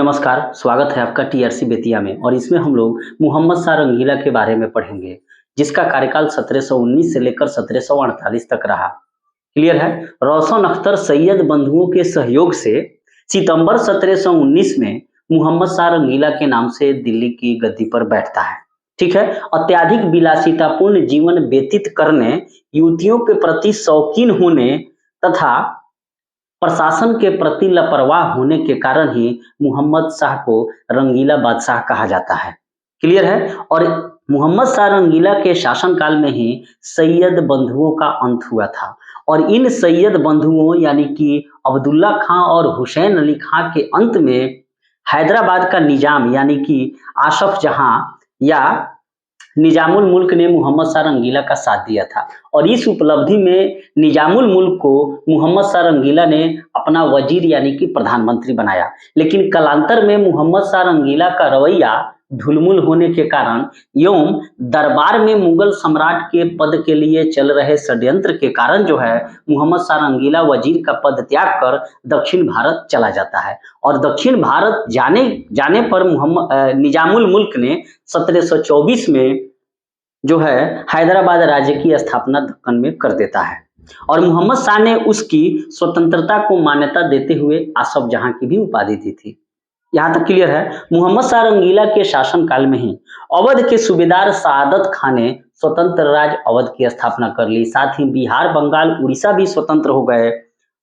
नमस्कार, स्वागत है आपका टीआरसी बेतिया में। और इसमें हम लोग मोहम्मद शाह रंगीला के बारे में पढ़ेंगे, जिसका कार्यकाल 1719 से लेकर 1748 तक रहा। क्लियर है। रोशन अख्तर सैयद बंधुओं के सहयोग से सितंबर 1719 में मोहम्मद शाह रंगीला के नाम से दिल्ली की गद्दी पर बैठता है। ठीक है। अत्याधिक विलासितापूर्ण जीवन व्यतीत करने, युवतियों के प्रति शौकीन होने तथा प्रशासन के प्रति लापरवाह होने के कारण ही मोहम्मद शाह को रंगीला बादशाह कहा जाता है। क्लियर है। और मोहम्मद शाह रंगीला के शासनकाल में ही सैयद बंधुओं का अंत हुआ था। और इन सैयद बंधुओं यानी कि अब्दुल्ला खां और हुसैन अली खां के अंत में हैदराबाद का निजाम यानी कि आसफ जहां या निजामुल मुल्क ने मोहम्मद शाह रंगीला का साथ दिया था। और इस उपलब्धि में निजामुल मुल्क को मोहम्मद शाह रंगीला ने अपना वजीर यानी कि प्रधानमंत्री बनाया। लेकिन कालांतर में मोहम्मद शाह रंगीला का रवैया ढुलमुल होने के कारण एवं दरबार में मुगल सम्राट के पद के लिए चल रहे षड्यंत्र के कारण जो है मोहम्मद शाह रंगीला वजीर का पद त्याग कर दक्षिण भारत चला जाता है। और दक्षिण भारत जाने पर निजामुल मुल्क ने 1724 में जो है हैदराबाद राज्य की स्थापना दक्कन में कर देता है। और मोहम्मद शाह ने उसकी स्वतंत्रता को मान्यता देते हुए आसफ जहां की भी उपाधि दी थी। यहाँ तक क्लियर है। मोहम्मद शाह रंगीला के शासनकाल में ही अवध के सूबेदार सादत खान ने स्वतंत्र राज्य अवध की स्थापना कर ली। साथ ही बिहार, बंगाल, उड़ीसा भी स्वतंत्र हो गए।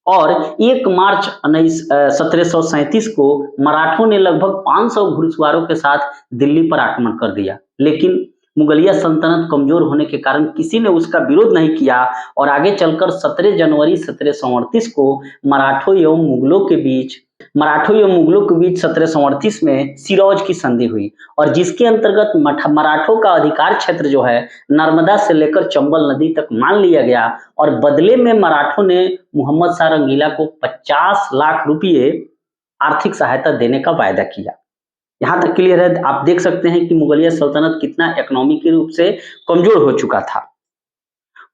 और 1 मार्च 1737 को मराठों ने लगभग 500 घुड़सवारों के साथ दिल्ली पर आक्रमण कर दिया। लेकिन मुगलिया सल्तनत कमजोर होने के कारण किसी ने उसका विरोध नहीं किया। और आगे चलकर 17 जनवरी 1738 को मराठों एवं मुगलों के बीच 1738 में सिरौज की संधि हुई। और जिसके अंतर्गत मराठों का अधिकार क्षेत्र जो है नर्मदा से लेकर चंबल नदी तक मान लिया गया। और बदले में मराठों ने मोहम्मद शाह रंगीला को 50 लाख रुपये आर्थिक सहायता देने का वायदा किया। यहाँ तक क्लियर है। आप देख सकते हैं कि मुगलिया सल्तनत कितना इकोनॉमिक रूप से कमजोर हो चुका था।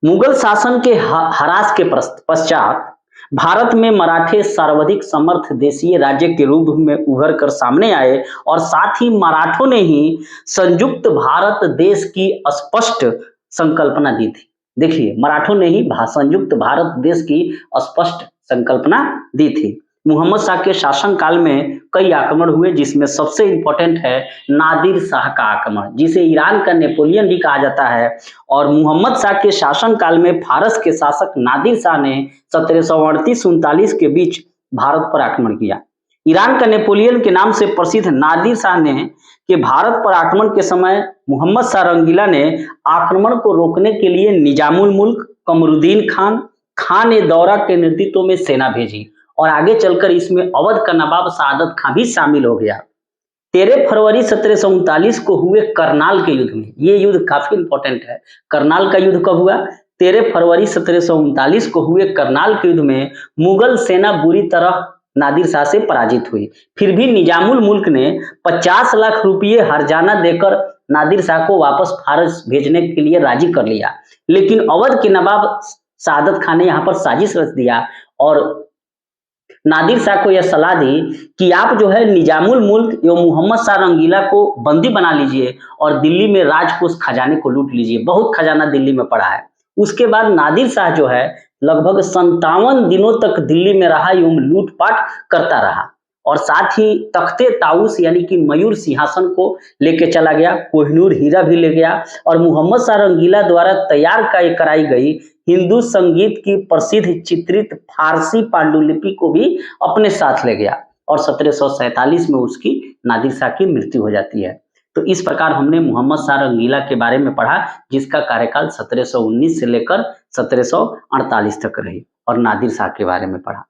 मुगल शासन के ह्रास के पश्चात भारत में मराठे सर्वाधिक समर्थ देशीय राज्य के रूप में उभर कर सामने आए। और साथ ही मराठों ने ही संयुक्त भारत देश की स्पष्ट संकल्पना दी थी। देखिए, मराठों ने ही संयुक्त भारत देश की स्पष्ट संकल्पना दी थी। मोहम्मद शाह के शासनकाल में कई आक्रमण हुए, जिसमें सबसे इंपॉर्टेंट है नादिर शाह का आक्रमण, जिसे ईरान का नेपोलियन भी कहा जाता है। और मोहम्मद शाह के शासनकाल में फारस के शासक नादिर शाह ने 1738-39 के बीच भारत पर आक्रमण किया। ईरान का नेपोलियन के नाम से प्रसिद्ध नादिर शाह ने के भारत पर आक्रमण के समय मोहम्मद शाह रंगीला ने आक्रमण को रोकने के लिए निजामुल मुल्क कमरुद्दीन खान ए दौरा के नेतृत्व में सेना भेजी। और आगे चलकर इसमें अवध का नवाब सादत खां भी शामिल हो गया। 13 फरवरी 1739 को हुए करनाल के युद्ध में, ये युद्ध काफी इंपॉर्टेंट है। करनाल का युद्ध कब हुआ? 13 फरवरी 1739 को हुए करनाल के युद्ध में मुगल सेना बुरी तरह नादिर शाह से पराजित हुई। फिर भी निजामुल मुल्क ने 50 लाख रुपये हर्जाना देकर नादिर शाह को वापस फारस भेजने के लिए राजी कर लिया। लेकिन अवध के नवाब सादत खान ने यहाँ पर साजिश रच दिया और नादिर शाह को यह सलाह दी कि आप जो है निजामुल मुल्क एवं मोहम्मद शाह रंगीला को बंदी बना लीजिए और दिल्ली में राजकोष खजाने को लूट लीजिए। बहुत खजाना दिल्ली में पड़ा है। उसके बाद नादिर शाह जो है लगभग 57 दिनों तक दिल्ली में रहा एवं लूटपाट करता रहा। और साथ ही तख्ते ताउस यानी कि मयूर सिंहासन को लेके चला गया, कोहिनूर हीरा भी ले गया। और मोहम्मद शाह रंगीला द्वारा तैयार कराई गई हिंदू संगीत की प्रसिद्ध चित्रित फारसी पांडुलिपि को भी अपने साथ ले गया। और 1747 में उसकी नादिर शाह की मृत्यु हो जाती है। तो इस प्रकार हमने मोहम्मद शाह रंगीला के बारे में पढ़ा, जिसका कार्यकाल 1719 से लेकर 1748 तक रही, और नादिर शाह के बारे में पढ़ा।